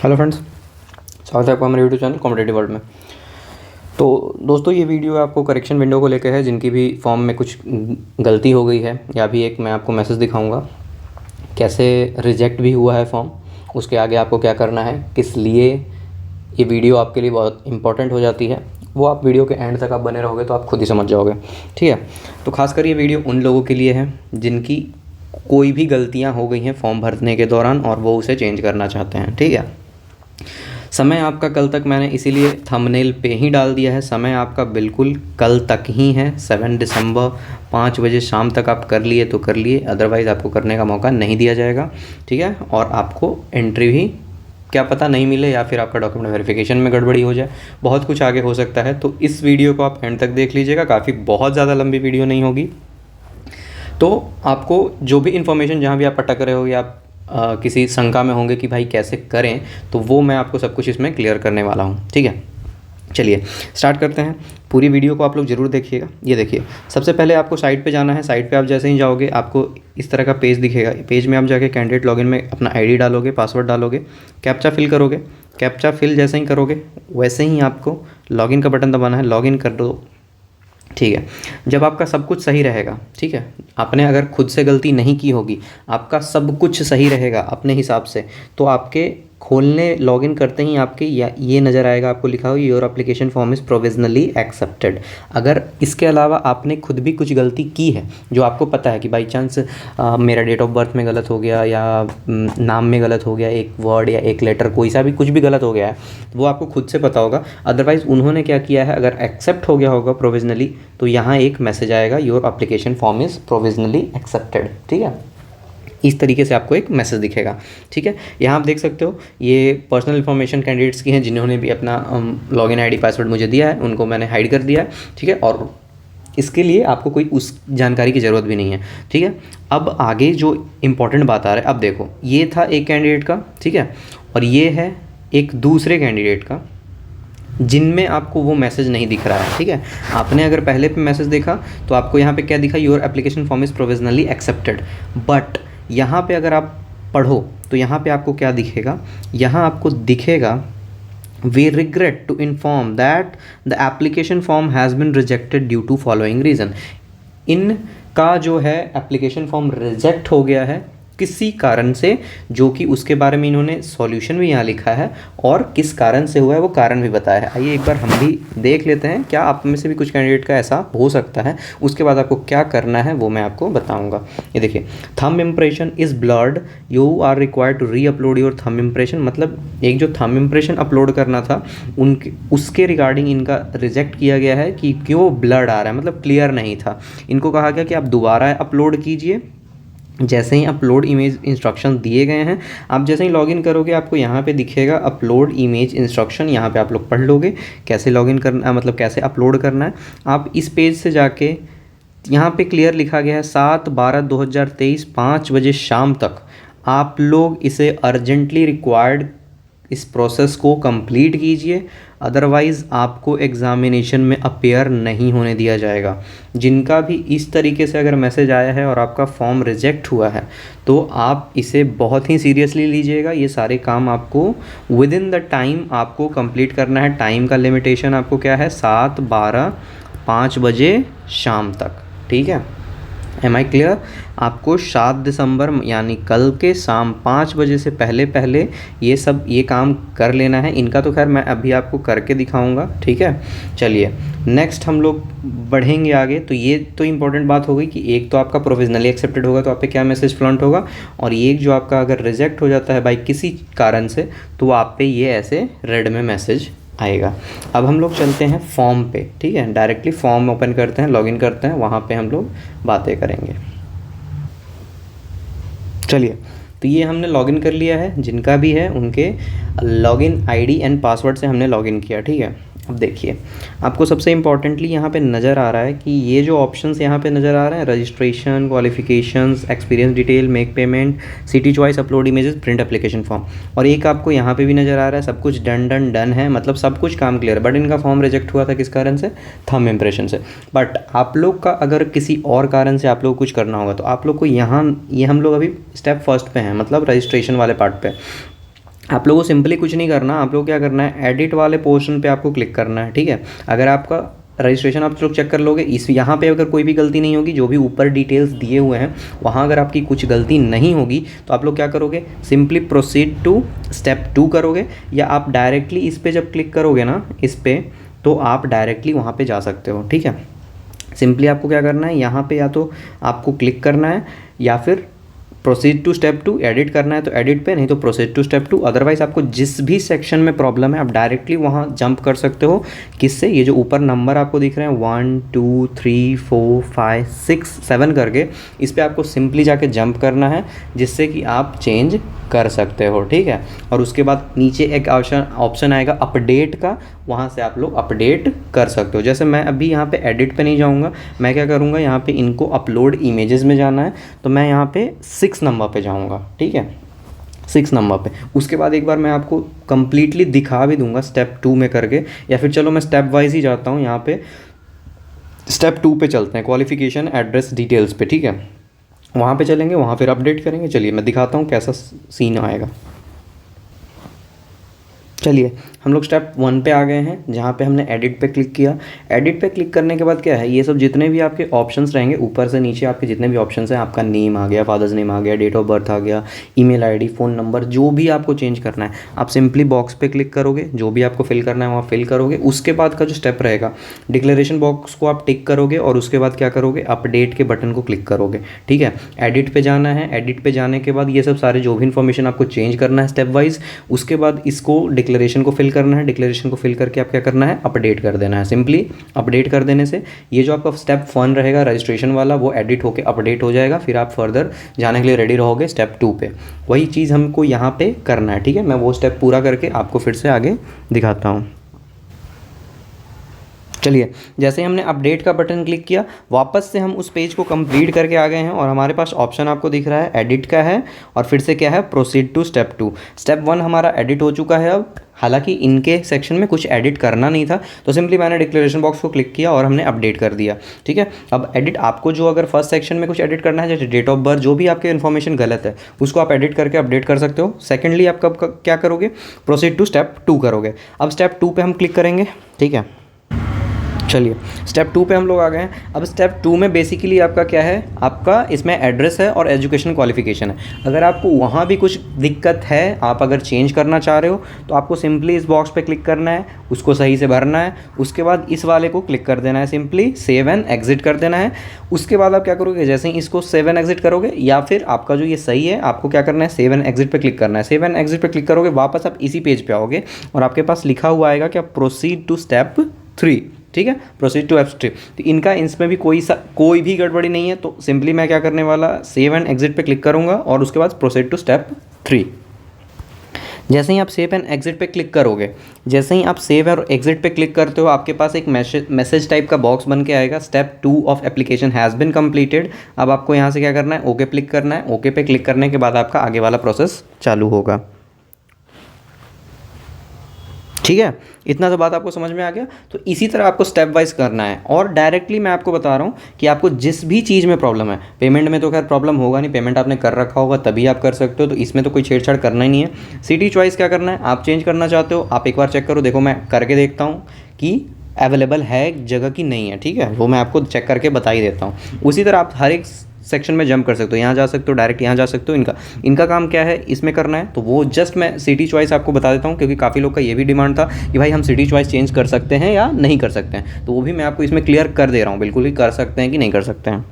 Hello friends, स्वागत है आपका हमारे यूट्यूब चैनल कॉम्पिटिटिव वर्ल्ड में। तो दोस्तों, ये वीडियो आपको करेक्शन विंडो को लेकर है, जिनकी भी फॉर्म में कुछ गलती हो गई है या भी एक मैं आपको मैसेज दिखाऊंगा कैसे रिजेक्ट भी हुआ है फॉर्म, उसके आगे आपको क्या करना है, किस लिए ये वीडियो आपके लिए बहुत इंपॉर्टेंट हो जाती है। वो आप वीडियो के एंड तक आप बने रहोगे तो आप खुद ही समझ जाओगे, ठीक है। तो खासकर ये वीडियो उन लोगों के लिए है जिनकी कोई भी गलतियाँ हो गई हैं फॉर्म भरने के दौरान और वो उसे चेंज करना चाहते हैं, ठीक है। समय आपका कल तक मैंने इसीलिए थंबनेल पे ही डाल दिया है। समय आपका बिल्कुल कल तक ही है, 7 दिसंबर 5 बजे शाम तक आप कर लिए तो कर लिए, अदरवाइज़ आपको करने का मौका नहीं दिया जाएगा, ठीक है। और आपको एंट्री भी क्या पता नहीं मिले या फिर आपका डॉक्यूमेंट वेरिफिकेशन में गड़बड़ी हो जाए, बहुत कुछ आगे हो सकता है। तो इस वीडियो को आप एंड तक देख लीजिएगा, काफ़ी बहुत ज़्यादा लंबी वीडियो नहीं होगी। तो आपको जो भी इन्फॉर्मेशन जहाँ भी आप अटक रहे हो या आप किसी शंका में होंगे कि भाई कैसे करें, तो वो मैं आपको सब कुछ इसमें क्लियर करने वाला हूँ, ठीक है। चलिए स्टार्ट करते हैं। पूरी वीडियो को आप लोग ज़रूर देखिएगा। ये देखिए, सबसे पहले आपको साइट पे जाना है। साइट पे आप जैसे ही जाओगे आपको इस तरह का पेज दिखेगा। पेज में आप जाके कैंडिडेट लॉगिन में अपना आईडी डालोगे, पासवर्ड डालोगे, कैप्चा फिल करोगे। कैप्चा फिल जैसे ही करोगे वैसे ही आपको लॉगिन का बटन दबाना है, लॉगिन कर दो, ठीक है। जब आपका सब कुछ सही रहेगा, ठीक है, आपने अगर खुद से गलती नहीं की होगी, आपका सब कुछ सही रहेगा अपने हिसाब से, तो आपके खोलने लॉगिन करते ही आपके ये नज़र आएगा, आपको लिखा हो your application form is provisionally accepted. अगर इसके अलावा आपने खुद भी कुछ गलती की है जो आपको पता है कि बाई चांस मेरा डेट ऑफ बर्थ में गलत हो गया या नाम में गलत हो गया, एक वर्ड या एक लेटर कोई सा भी कुछ भी गलत हो गया है, वो आपको खुद से पता होगा। अदरवाइज़ उन्होंने क्या किया है, अगर एक्सेप्ट हो गया होगा प्रोविजनली तो यहाँ एक मैसेज आएगा your application form is provisionally accepted, ठीक है। इस तरीके से आपको एक मैसेज दिखेगा, ठीक है। यहाँ आप देख सकते हो ये पर्सनल इन्फॉर्मेशन कैंडिडेट्स की हैं जिन्होंने भी अपना लॉगिन आईडी पासवर्ड मुझे दिया है, उनको मैंने हाइड कर दिया है, ठीक है। और इसके लिए आपको कोई उस जानकारी की ज़रूरत भी नहीं है, ठीक है। अब आगे जो इम्पोर्टेंट बात आ रहा है, अब देखो ये था एक कैंडिडेट का, ठीक है, और ये है एक दूसरे कैंडिडेट का जिनमें आपको वो मैसेज नहीं दिख रहा है, ठीक है। आपने अगर पहले पे मैसेज देखा तो आपको यहाँ पे क्या दिखा, your application form is provisionally accepted. But यहाँ पे अगर आप पढ़ो तो यहाँ पे आपको क्या दिखेगा, यहाँ आपको दिखेगा we regret to inform that the application form has been rejected due to following reason. इनका जो है एप्लीकेशन फॉर्म रिजेक्ट हो गया है किसी कारण से, जो कि उसके बारे में इन्होंने सॉल्यूशन भी यहाँ लिखा है और किस कारण से हुआ है वो कारण भी बताया है। आइए एक बार हम भी देख लेते हैं, क्या आप में से भी कुछ कैंडिडेट का ऐसा हो सकता है। उसके बाद आपको क्या करना है वो मैं आपको बताऊंगा। ये देखिए, thumb impression is blurred, you are required to re upload your thumb impression. मतलब एक जो थंब इम्प्रेशन अपलोड करना था उनके उसके रिगार्डिंग इनका रिजेक्ट किया गया है कि क्यों ब्लर्ड आ रहा है, मतलब क्लियर नहीं था। इनको कहा गया कि आप दोबारा अपलोड कीजिए। जैसे ही अपलोड इमेज इंस्ट्रक्शन दिए गए हैं, आप जैसे ही लॉगिन करोगे आपको यहाँ पे दिखेगा अपलोड इमेज इंस्ट्रक्शन। यहाँ पे आप लोग पढ़ लोगे कैसे लॉगिन करना, मतलब कैसे अपलोड करना है। आप इस पेज से जाके यहाँ पे क्लियर लिखा गया है 7/12/2023 5 बजे शाम तक आप लोग इसे अर्जेंटली रिक्वायर्ड इस प्रोसेस को कंप्लीट कीजिए, अदरवाइज़ आपको एग्ज़ामिनेशन में अपेयर नहीं होने दिया जाएगा। जिनका भी इस तरीके से अगर मैसेज आया है और आपका फॉर्म रिजेक्ट हुआ है तो आप इसे बहुत ही सीरियसली लीजिएगा। ये सारे काम आपको विद इन द टाइम आपको कंप्लीट करना है। टाइम का लिमिटेशन आपको क्या है, 7/12/5 बजे शाम तक, ठीक है। Am I clear? आपको 7 दिसंबर यानी कल के शाम 5 बजे से पहले पहले ये काम कर लेना है। इनका तो खैर मैं अभी आपको करके दिखाऊंगा, ठीक है। चलिए नेक्स्ट हम लोग बढ़ेंगे आगे। तो ये तो इम्पोर्टेंट बात हो गई कि एक तो आपका प्रोविजनली एक्सेप्टेड होगा तो आप पे क्या मैसेज फ्लॉन्ट होगा, और एक जो आपका अगर रिजेक्ट हो जाता है बाई किसी कारण से तो आप पे ये ऐसे रेड में मैसेज आएगा। अब हम लोग चलते हैं फॉर्म पे, ठीक है। डायरेक्टली फॉर्म ओपन करते हैं, लॉगिन करते हैं, वहाँ पे हम लोग बातें करेंगे। चलिए, तो ये हमने लॉगिन कर लिया है। जिनका भी है उनके लॉगिन आईडी एंड पासवर्ड से हमने लॉगिन किया, ठीक है। अब देखिए आपको सबसे इम्पॉर्टेंटली यहाँ पे नज़र आ रहा है कि ये जो ऑप्शंस यहाँ पे नज़र आ रहे हैं, registration, qualifications, experience detail, make payment, city choice, upload images, print application form, और एक आपको यहाँ पे भी नज़र आ रहा है सब कुछ डन डन डन है, मतलब सब कुछ काम क्लियर। बट इनका फॉर्म रिजेक्ट हुआ था किस कारण से, थंब इम्प्रेशन से। बट आप लोग का अगर किसी और कारण से आप लोग कुछ करना होगा तो आप लोग को यहाँ ये हम लोग अभी स्टेप फर्स्ट पे हैं, मतलब रजिस्ट्रेशन वाले पार्ट पे। आप लोगों को सिंपली कुछ नहीं करना, आप लोग को क्या करना है, एडिट वाले पोर्शन पे आपको क्लिक करना है, ठीक है। अगर आपका रजिस्ट्रेशन आप लोग चेक कर लोगे, इस यहाँ पे अगर कोई भी गलती नहीं होगी, जो भी ऊपर डिटेल्स दिए हुए हैं वहाँ अगर आपकी कुछ गलती नहीं होगी तो आप लोग क्या करोगे, सिंपली प्रोसीड टू स्टेप 2 करोगे, या आप डायरेक्टली इस पर जब क्लिक करोगे ना, इस पर, तो आप डायरेक्टली वहाँ पर जा सकते हो, ठीक है। सिंपली आपको क्या करना है, यहाँ पे या तो आपको क्लिक करना है या फिर प्रोसीड टू स्टेप 2, एडिट करना है तो एडिट पे, नहीं तो प्रोसीड टू स्टेप 2। अदरवाइज आपको जिस भी सेक्शन में प्रॉब्लम है आप डायरेक्टली वहाँ जंप कर सकते हो। किससे, ये जो ऊपर नंबर आपको दिख रहे हैं 1 2 3 4 5 6 7 करके, इस पर आपको सिंपली जाके जंप करना है, जिससे कि आप चेंज कर सकते हो, ठीक है। और उसके बाद नीचे एक ऑप्शन आएगा अपडेट का, वहाँ से आप लोग अपडेट कर सकते हो। जैसे मैं अभी यहाँ पे एडिट पे नहीं जाऊँगा, मैं क्या करूँगा, यहाँ पे इनको अपलोड इमेजेस में जाना है, तो मैं यहाँ पे 6 नंबर पे जाऊँगा, ठीक है, 6 नंबर पे। उसके बाद एक बार मैं आपको कंप्लीटली दिखा भी दूंगा स्टेप 2 में करके, या फिर चलो मैं स्टेप वाइज ही जाता हूँ। यहाँ पे स्टेप 2 पे चलते हैं, क्वालिफिकेशन एड्रेस डिटेल्स पे, ठीक है। वहाँ पे चलेंगे, वहाँ फिर अपडेट करेंगे। चलिए मैं दिखाता हूँ कैसा सीन आएगा। चलिए हम लोग स्टेप 1 पे आ गए हैं, जहाँ पे हमने एडिट पे क्लिक किया। एडिट पे क्लिक करने के बाद क्या है, ये सब जितने भी आपके ऑप्शंस रहेंगे ऊपर से नीचे, आपके जितने भी ऑप्शंस हैं, आपका नेम आ गया, फादर्स नेम आ गया, डेट ऑफ बर्थ आ गया, ईमेल आईडी, फ़ोन नंबर, जो भी आपको चेंज करना है आप सिंपली बॉक्स पे क्लिक करोगे, जो भी आपको फिल करना है वहाँ फिल करोगे। उसके बाद का जो स्टेप रहेगा, डिक्लेरेशन बॉक्स को आप टिक करोगे और उसके बाद क्या करोगे, अपडेट के बटन को क्लिक करोगे, ठीक है। एडिट पे जाना है, एडिट पे जाने के बाद ये सब सारे जो भी इन्फॉर्मेशन आपको चेंज करना है स्टेप वाइज, उसके बाद इसको डिक्लेरेशन को फिल करना है। डिक्लेरेशन को फिल करके आप क्या करना है, अपडेट कर देना है। सिंपली अपडेट कर देने से ये जो आपका स्टेप 1 रहेगा रजिस्ट्रेशन वाला, वो एडिट होकर अपडेट हो जाएगा। फिर आप फर्दर जाने के लिए रेडी रहोगे स्टेप 2 पे। वही चीज़ हमको यहाँ पे करना है, ठीक है। मैं वो स्टेप पूरा करके आपको फिर से आगे दिखाता हूँ। चलिए जैसे हमने अपडेट का बटन क्लिक किया, वापस से हम उस पेज को कंप्लीट करके आ गए हैं और हमारे पास ऑप्शन आपको दिख रहा है एडिट का है, और फिर से क्या है, प्रोसीड टू स्टेप 2। स्टेप 1 हमारा एडिट हो चुका है अब। हालांकि इनके सेक्शन में कुछ एडिट करना नहीं था, तो सिंपली मैंने डिक्लेरेशन बॉक्स को क्लिक किया और हमने अपडेट कर दिया, ठीक है। अब एडिट आपको जो अगर फर्स्ट सेक्शन में कुछ एडिट करना है, जैसे डेट ऑफ बर्थ, जो भी आपके इन्फॉर्मेशन गलत है उसको आप एडिट करके अपडेट कर सकते हो। सेकेंडली आप कब क्या करोगे, प्रोसीड टू स्टेप 2 करोगे। अब स्टेप 2 पे हम क्लिक करेंगे, ठीक है। चलिए स्टेप 2 पे हम लोग आ गए हैं। अब स्टेप 2 में बेसिकली आपका क्या है, आपका इसमें एड्रेस है और एजुकेशन क्वालिफिकेशन है। अगर आपको वहाँ भी कुछ दिक्कत है, आप अगर चेंज करना चाह रहे हो, तो आपको सिंपली इस बॉक्स पे क्लिक करना है, उसको सही से भरना है। उसके बाद इस वाले को क्लिक कर देना है, सिंपली सेव एंड एग्जिट कर देना है। उसके बाद आप क्या करोगे, जैसे ही इसको सेव एंड एग्जिट करोगे, या फिर आपका जो ये सही है, आपको क्या करना है, सेव एंड एग्जिट पे क्लिक करना है। सेव एंड एग्जिट पे क्लिक करोगे, वापस आप इसी पेज पे आओगे और आपके पास लिखा हुआ आएगा क्या, प्रोसीड टू स्टेप 3, ठीक है, प्रोसीड टू स्टेप। तो इनका इसमें भी कोई भी गड़बड़ी नहीं है। तो सिंपली मैं क्या करने वाला, सेव एंड एग्जिट पे क्लिक करूंगा और उसके बाद प्रोसीड टू स्टेप 3। जैसे ही आप सेव एंड एग्जिट पे क्लिक करोगे, जैसे ही आप सेव और एग्जिट पे क्लिक करते हो, आपके पास एक मैसेज टाइप का बॉक्स बन के आएगा, step 2 of application has been completed. अब आपको यहाँ से क्या करना है, ओके क्लिक करना है। ओके पे क्लिक करने के बाद आपका आगे वाला प्रोसेस चालू होगा, ठीक है। इतना तो बात आपको समझ में आ गया। तो इसी तरह आपको स्टेप वाइज करना है। और डायरेक्टली मैं आपको बता रहा हूँ कि आपको जिस भी चीज़ में प्रॉब्लम है, पेमेंट में तो खैर प्रॉब्लम होगा नहीं, पेमेंट आपने कर रखा होगा तभी आप कर सकते हो, तो इसमें तो कोई छेड़छाड़ करना ही नहीं है। सिटी चॉइस क्या करना है, आप चेंज करना चाहते हो, आप एक बार चेक करो, देखो मैं करके देखता हूँ कि अवेलेबल है जगह की नहीं है, ठीक है, वो मैं आपको चेक करके बता ही देता हूँ। उसी तरह आप हर एक सेक्शन में जंप कर सकते हो, यहाँ जा सकते हो, डायरेक्ट यहाँ जा सकते हो। इनका काम क्या है, इसमें करना है, तो वो जस्ट मैं सिटी चॉइस आपको बता देता हूँ, क्योंकि काफ़ी लोग का ये भी डिमांड था कि भाई हम सिटी चॉइस चेंज कर सकते हैं या नहीं कर सकते हैं, तो वो भी मैं आपको इसमें क्लियर कर दे रहा हूँ, बिल्कुल ही कर सकते हैं कि नहीं कर सकते हैं।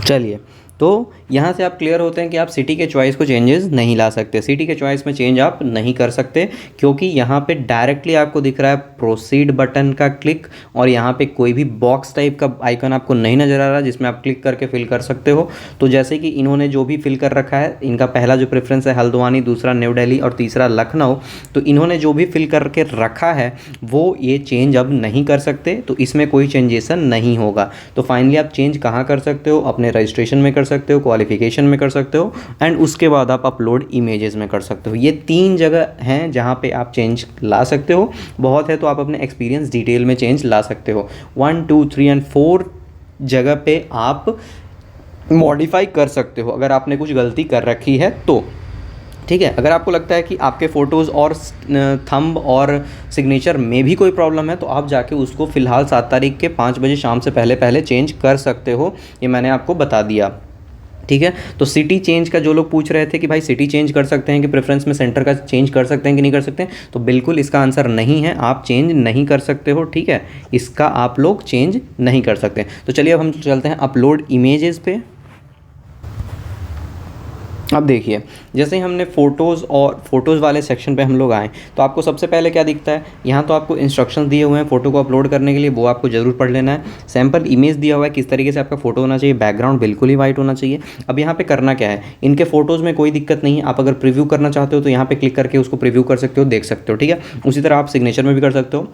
चलिए तो यहाँ से आप क्लियर होते हैं कि आप सिटी के चॉइस को चेंजेस नहीं ला सकते, सिटी के चॉइस में चेंज आप नहीं कर सकते, क्योंकि यहाँ पे डायरेक्टली आपको दिख रहा है प्रोसीड बटन का क्लिक, और यहाँ पे कोई भी बॉक्स टाइप का आइकन आपको नहीं नज़र आ रहा जिसमें आप क्लिक करके फिल कर सकते हो। तो जैसे कि इन्होंने जो भी फिल कर रखा है, इनका पहला जो प्रेफरेंस है हल्द्वानी, दूसरा न्यू दिल्ली और तीसरा लखनऊ, तो इन्होंने जो भी फिल करके रखा है वो ये चेंज अब नहीं कर सकते, तो इसमें कोई चेंजेसन नहीं होगा। तो फाइनली आप चेंज कहाँ कर सकते हो, अपने रजिस्ट्रेशन में कर सकते हो, क्वालिफिकेशन में कर सकते हो, एंड उसके बाद आप अपलोड इमेजेस में कर सकते हो। ये 3 जगह हैं जहाँ पे आप चेंज ला सकते हो। बहुत है तो आप अपने एक्सपीरियंस डिटेल में चेंज ला सकते हो। 1 2 3 एंड 4 जगह पे आप मॉडिफाई कर सकते हो अगर आपने कुछ गलती कर रखी है तो। ठीक है। अगर आपको लगता है कि आपके फ़ोटोज़ और थंब और सिग्नेचर में भी कोई प्रॉब्लम है तो आप जाके उसको फ़िलहाल 7 तारीख के 5 बजे शाम से पहले पहले चेंज कर सकते हो, ये मैंने आपको बता दिया। ठीक है। तो सिटी चेंज का जो लोग पूछ रहे थे कि भाई सिटी चेंज कर सकते हैं कि प्रेफरेंस में सेंटर का चेंज कर सकते हैं कि नहीं कर सकते हैं, तो बिल्कुल इसका आंसर नहीं है, आप चेंज नहीं कर सकते हो। ठीक है, इसका आप लोग चेंज नहीं कर सकते। तो चलिए अब हम चलते हैं अपलोड इमेजेस पे। अब देखिए, जैसे ही हमने फ़ोटोज़ वाले सेक्शन पे हम लोग आए तो आपको सबसे पहले क्या दिखता है, यहाँ तो आपको इंस्ट्रक्शंस दिए हुए हैं फ़ोटो को अपलोड करने के लिए, वो आपको ज़रूर पढ़ लेना है। सैम्पल इमेज दिया हुआ है किस तरीके से आपका फ़ोटो होना चाहिए, बैकग्राउंड बिल्कुल ही वाइट होना चाहिए। अब यहाँ पे करना क्या है, इनके फ़ोटोज़ में कोई दिक्कत नहीं है, आप अगर प्रीव्यू करना चाहते हो तो यहाँ पर क्लिक करके उसको प्रीव्यू कर सकते हो, देख सकते हो। ठीक है, उसी तरह आप सिग्नेचर में भी कर सकते हो।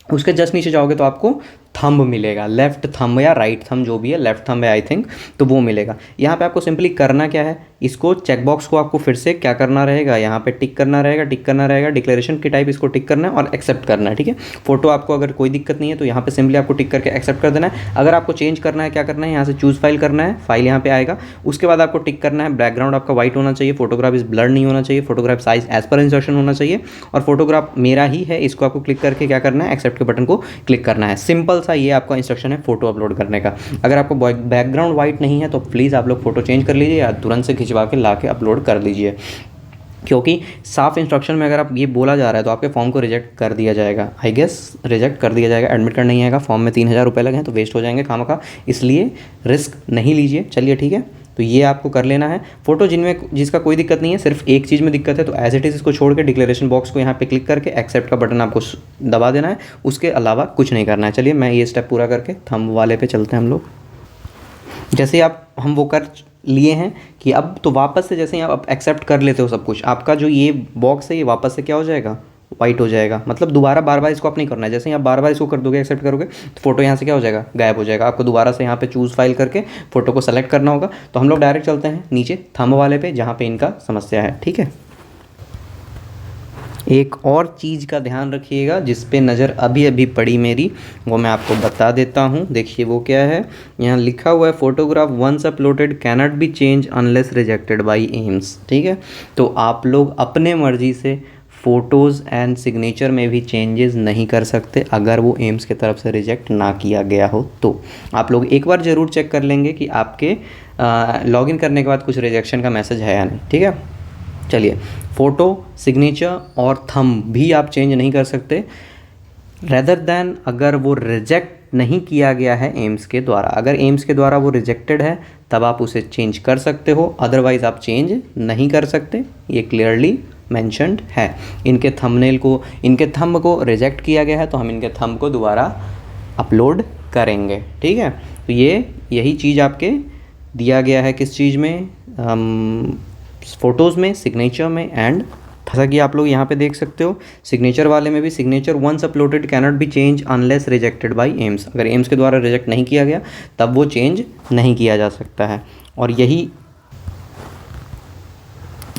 उसके जस्ट नीचे जाओगे तो आपको थंब मिलेगा, लेफ़्ट थंब या राइट थंब जो भी है, लेफ़्ट थंब है आई थिंक, तो वो मिलेगा। यहाँ पे आपको सिंपली करना क्या है, इसको चेकबॉक्स को आपको फिर से क्या करना रहेगा, यहाँ पे टिक करना रहेगा, डिक्लेरेशन की टाइप इसको टिक करना है और एक्सेप्ट करना है। ठीक है, फोटो आपको अगर कोई दिक्कत नहीं है तो यहाँ पे सिंपली आपको टिक करके एक्सेप्ट कर देना है। अगर आपको चेंज करना है, क्या करना है, यहाँ से चूज़ फाइल करना है, फाइल यहाँ पे आएगा, उसके बाद आपको टिक करना है, बैकग्राउंड आपका वाइट होना चाहिए, फोटोग्राफ इस ब्लर नहीं होना चाहिए, photograph size as per insertion होना चाहिए, और फोटोग्राफ मेरा ही है, इसको आपको क्लिक करके क्या करना है, एक्सेप्ट के बटन को क्लिक करना है। सिंपल सा ये आपका इंस्ट्रक्शन है फोटो अपलोड करने का। अगर आपको बैकग्राउंड वाइट नहीं है तो प्लीज़ आप लोग फोटो चेंज कर लीजिए या तुरंत से खिंचवा के ला के अपलोड कर दीजिए, क्योंकि साफ इंस्ट्रक्शन में अगर आप ये बोला जा रहा है तो आपके फॉर्म को रिजेक्ट कर दिया जाएगा। आई गेस रिजेक्ट कर दिया जाएगा, एडमिट कार्ड नहीं आएगा, फॉर्म में 3000 रुपये लगे हैं तो वेस्ट हो जाएंगे खामखा, इसलिए रिस्क नहीं लीजिए। चलिए ठीक है, तो ये आपको कर लेना है। फोटो जिसका कोई दिक्कत नहीं है, सिर्फ एक चीज़ में दिक्कत है तो एज इट इज़ इसको छोड़ के डिक्लेरेशन बॉक्स को यहाँ पे क्लिक करके एक्सेप्ट का बटन आपको दबा देना है, उसके अलावा कुछ नहीं करना है। चलिए मैं ये स्टेप पूरा करके थंब वाले पे चलते हैं हम लोग। जैसे हम वो कर लिए हैं कि अब तो वापस से जैसे ही आप एक्सेप्ट कर लेते हो सब कुछ, आपका जो ये बॉक्स है ये वापस से क्या हो जाएगा, वाइट हो जाएगा। मतलब दोबारा बार बार इसको आप नहीं करना है, जैसे ही आप बार बार इसको कर दोगे, एक्सेप्ट करोगे, तो फोटो यहाँ से क्या हो जाएगा, गायब हो जाएगा। आपको दोबारा से यहाँ पे चूज़ फाइल करके फोटो को सेलेक्ट करना होगा। तो हम लोग डायरेक्ट चलते हैं नीचे थंब वाले पे जहाँ पे इनका समस्या है। ठीक है, एक और चीज़ का ध्यान रखिएगा जिस पे नज़र अभी अभी पड़ी मेरी, वो मैं आपको बता देता हूँ। देखिए वो क्या है, यहाँ लिखा हुआ है photograph once uploaded cannot be change unless rejected by AIIMS. ठीक है, तो आप लोग अपने मर्जी से फ़ोटोज़ एंड सिग्नेचर में भी चेंजेस नहीं कर सकते अगर वो एम्स की तरफ से रिजेक्ट ना किया गया हो। तो आप लोग एक बार ज़रूर चेक कर लेंगे कि आपके लॉगिन करने के बाद कुछ रिजेक्शन का मैसेज है या नहीं। ठीक है, चलिए फ़ोटो, सिग्नेचर और थंब भी आप चेंज नहीं कर सकते रेदर दैन अगर वो रिजेक्ट नहीं किया गया है एम्स के द्वारा। अगर एम्स के द्वारा वो रिजेक्टेड है तब आप उसे चेंज कर सकते हो, अदरवाइज़ आप चेंज नहीं कर सकते, ये क्लियरली मेंशन्ड है। इनके थंब को रिजेक्ट किया गया है तो हम इनके थंब को दोबारा अपलोड करेंगे। ठीक है, तो यही चीज़ आपके दिया गया है किस चीज़ में, फ़ोटोज़ में, सिग्नेचर में एंड, जैसा कि आप लोग यहाँ पे देख सकते हो सिग्नेचर वाले में भी, signature once uploaded cannot be change unless rejected by AIIMS. अगर एम्स के द्वारा रिजेक्ट नहीं किया गया तब वो चेंज नहीं किया जा सकता है। और यही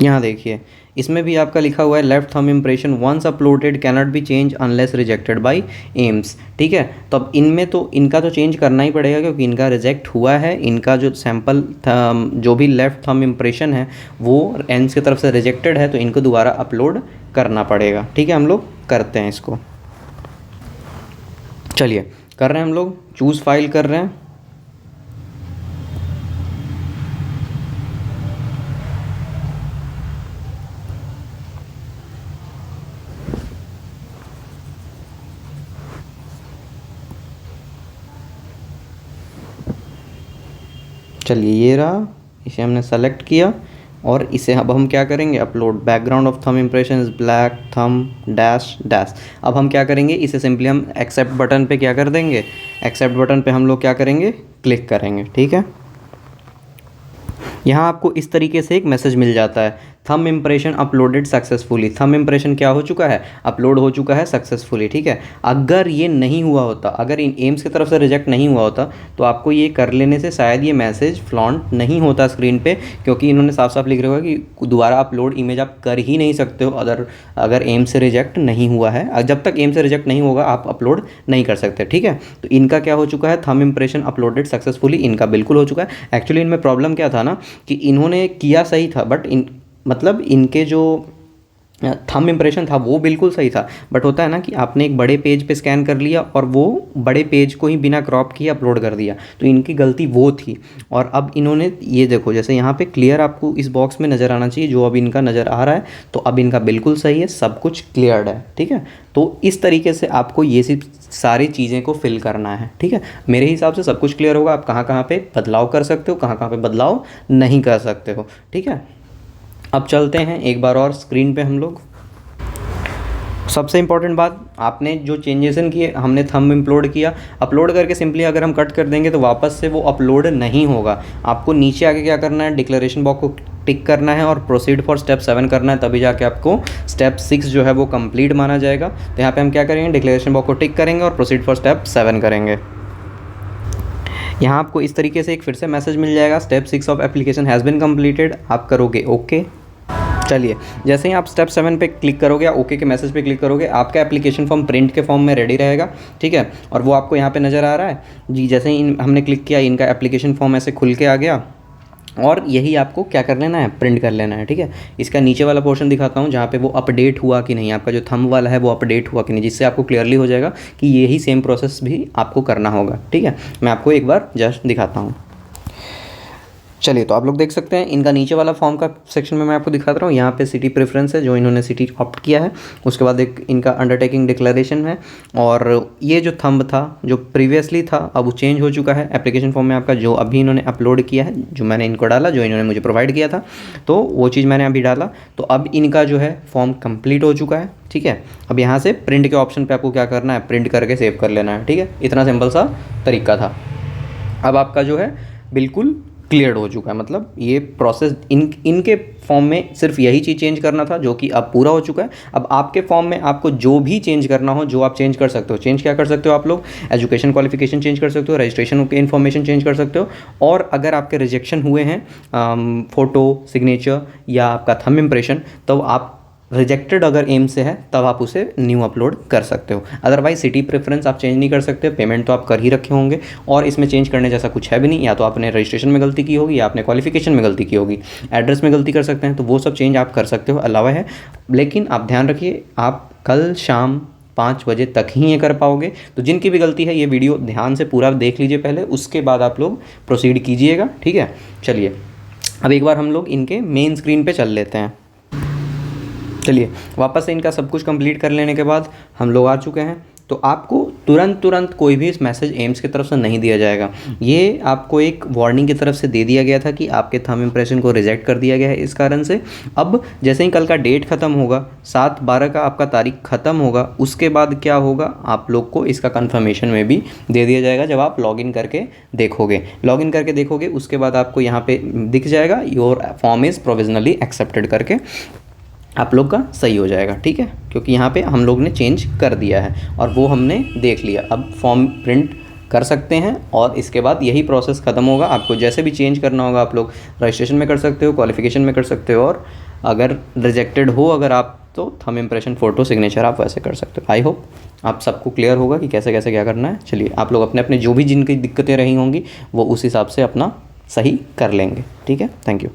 यहाँ देखिए इसमें भी आपका लिखा हुआ है left thumb impression once uploaded cannot be change unless rejected by AIIMS. ठीक है, तो अब इनमें तो इनका तो चेंज करना ही पड़ेगा क्योंकि इनका रिजेक्ट हुआ है। इनका जो सैम्पल जो भी लेफ्ट थंब इम्प्रेशन है वो एम्स की तरफ से रिजेक्टेड है, तो इनको दोबारा अपलोड करना पड़ेगा। ठीक है, हम लोग करते हैं इसको। चलिए कर रहे हैं हम लोग, चूज़ फाइल कर रहे हैं। चलिए ये रहा, इसे हमने सेलेक्ट किया और इसे अब हम क्या करेंगे, upload background of thumb impression is black thumb dash dash. अब हम क्या करेंगे, इसे सिंपली हम एक्सेप्ट बटन पे क्या कर देंगे, एक्सेप्ट बटन पे हम लोग क्या करेंगे, क्लिक करेंगे। ठीक है, यहाँ आपको इस तरीके से एक मैसेज मिल जाता है, thumb impression uploaded successfully. Thumb impression क्या हो चुका है, अपलोड हो चुका है सक्सेसफुली। ठीक है, अगर ये नहीं हुआ होता, अगर इन एम्स की तरफ से रिजेक्ट नहीं हुआ होता तो आपको ये कर लेने से शायद ये मैसेज फ्लॉन्ट नहीं होता स्क्रीन पे, क्योंकि इन्होंने साफ साफ लिख रखा है कि दोबारा अपलोड इमेज आप कर ही नहीं सकते हो अगर एम से रिजेक्ट नहीं हुआ है। जब तक एम से रिजेक्ट नहीं होगा आप अपलोड नहीं कर सकते। ठीक है, तो इनका क्या हो चुका है, थंब इम्प्रेशन अपलोडेड सक्सेसफुली, इनका बिल्कुल हो चुका है। एक्चुअली इनमें प्रॉब्लम क्या था ना कि इन्होंने किया सही था बट मतलब इनके जो थंब इम्प्रेशन था वो बिल्कुल सही था, बट होता है ना कि आपने एक बड़े पेज पे स्कैन कर लिया और वो बड़े पेज को ही बिना क्रॉप किए अपलोड कर दिया, तो इनकी गलती वो थी। और अब इन्होंने ये देखो, जैसे यहाँ पे क्लियर आपको इस बॉक्स में नज़र आना चाहिए, जो अब इनका नज़र आ रहा है, तो अब इनका बिल्कुल सही है, सब कुछ क्लियर्ड है, ठीक है। तो इस तरीके से आपको ये सारी चीज़ें को फिल करना है, ठीक है। मेरे हिसाब से सब कुछ क्लियर होगा, आप कहाँ कहाँ पे बदलाव कर सकते हो, कहाँ कहाँ पे बदलाव नहीं कर सकते हो, ठीक है। अब चलते हैं एक बार और स्क्रीन पे हम लोग। सबसे इम्पॉर्टेंट बात, आपने जो चेंजेसन किए, हमने थंब अपलोड किया, अपलोड करके सिंपली अगर हम कट कर देंगे तो वापस से वो अपलोड नहीं होगा। आपको नीचे आके क्या करना है, डिक्लेरेशन बॉक्स को टिक करना है और प्रोसीड फॉर स्टेप 7 करना है, तभी जाके आपको स्टेप 6 जो है वो कंप्लीट माना जाएगा। तो यहाँ पे हम क्या करेंगे, डिक्लेरेशन बॉक्स को टिक करेंगे और प्रोसीड फॉर स्टेप 7 करेंगे। यहाँ आपको इस तरीके से एक फिर से मैसेज मिल जाएगा, step 6 of application has been completed. आप करोगे ओके। चलिए, जैसे ही आप स्टेप 7 पे क्लिक करोगे या ओके के मैसेज पे क्लिक करोगे, आपका एप्लीकेशन फॉर्म प्रिंट के फॉर्म में रेडी रहेगा, ठीक है। और वो आपको यहाँ पे नज़र आ रहा है जी। जैसे ही हमने क्लिक किया, इनका एप्लीकेशन फॉर्म ऐसे खुल के आ गया और यही आपको क्या कर लेना है, प्रिंट कर लेना है, ठीक है। इसका नीचे वाला पोर्शन दिखाता हूँ जहाँ पे वो अपडेट हुआ कि नहीं, आपका जो थंब वाला है वो अपडेट हुआ कि नहीं, जिससे आपको क्लियरली हो जाएगा कि यही सेम प्रोसेस भी आपको करना होगा, ठीक है। मैं आपको एक बार जस्ट दिखाता हूँ। चलिए, तो आप लोग देख सकते हैं इनका नीचे वाला फॉर्म का सेक्शन में मैं आपको दिखाता हूँ। यहाँ पे सिटी प्रेफरेंस है, जो इन्होंने सिटी ऑप्ट किया है। उसके बाद एक इनका अंडरटेकिंग डिक्लेरेशन है, और ये जो थंब था जो प्रीवियसली था अब वो चेंज हो चुका है एप्लीकेशन फॉर्म में आपका, जो अभी इन्होंने अपलोड किया है, जो मैंने इनको डाला, जो इन्होंने मुझे प्रोवाइड किया था, तो वो चीज़ मैंने अभी डाला। तो अब इनका जो है फॉर्म कंप्लीट हो चुका है, ठीक है। अब यहाँ से प्रिंट के ऑप्शन पर आपको क्या करना है, प्रिंट करके सेव कर लेना है, ठीक है। इतना सिंपल सा तरीका था। अब आपका जो है बिल्कुल क्लियर हो चुका है, मतलब ये प्रोसेस इनके फॉर्म में सिर्फ यही चीज़ चेंज करना था, जो कि अब पूरा हो चुका है। अब आपके फॉर्म में आपको जो भी चेंज करना हो, जो आप चेंज कर सकते हो, चेंज क्या कर सकते हो आप लोग, एजुकेशन क्वालिफिकेशन चेंज कर सकते हो, रजिस्ट्रेशन के इन्फॉर्मेशन चेंज कर सकते हो, और अगर आपके रिजेक्शन हुए हैं फ़ोटो, सिग्नेचर या आपका थंब इम्प्रेशन, तो आप रिजेक्टेड अगर एम से है तब आप उसे न्यू अपलोड कर सकते हो। अदरवाइज सिटी प्रेफरेंस आप चेंज नहीं कर सकते, पेमेंट तो आप कर ही रखे होंगे, और इसमें चेंज करने जैसा कुछ है भी नहीं। या तो आपने रजिस्ट्रेशन में गलती की होगी या आपने क्वालिफिकेशन में गलती की होगी, एड्रेस में गलती कर सकते हैं, तो वो सब चेंज आप कर सकते हो, अलावा है। लेकिन आप ध्यान रखिए, आप कल शाम 5 बजे तक ही ये कर पाओगे। तो जिनकी भी गलती है, ये वीडियो ध्यान से पूरा देख लीजिए पहले, उसके बाद आप लोग प्रोसीड कीजिएगा, ठीक है। चलिए, अब एक बार हम लोग इनके मेन स्क्रीन पे चल लेते हैं। चलिए, वापस से इनका सब कुछ कंप्लीट कर लेने के बाद हम लोग आ चुके हैं। तो आपको तुरंत कोई भी इस मैसेज एम्स की तरफ से नहीं दिया जाएगा। ये आपको एक वार्निंग की तरफ से दे दिया गया था कि आपके थंब इम्प्रेशन को रिजेक्ट कर दिया गया है इस कारण से। अब जैसे ही कल का डेट ख़त्म होगा, 7/12 का आपका तारीख ख़त्म होगा, उसके बाद क्या होगा, आप लोग को इसका कन्फर्मेशन में भी दे दिया जाएगा। जब आप लॉगिन करके देखोगे, उसके बाद आपको यहाँ पे दिख जाएगा your form is provisionally accepted करके, आप लोग का सही हो जाएगा, ठीक है। क्योंकि यहाँ पे हम लोग ने चेंज कर दिया है और वो हमने देख लिया। अब फॉर्म प्रिंट कर सकते हैं और इसके बाद यही प्रोसेस ख़त्म होगा। आपको जैसे भी चेंज करना होगा आप लोग रजिस्ट्रेशन में कर सकते हो, क्वालिफिकेशन में कर सकते हो, और अगर रिजेक्टेड हो अगर आप, तो थंब इम्प्रेशन, फ़ोटो, सिग्नेचर आप वैसे कर सकते हो। आई होप आप सबको क्लियर होगा कि कैसे कैसे क्या करना है। चलिए, आप लोग अपने अपने जो भी जिनकी दिक्कतें रही होंगी वो उस हिसाब से अपना सही कर लेंगे, ठीक है। Thank you.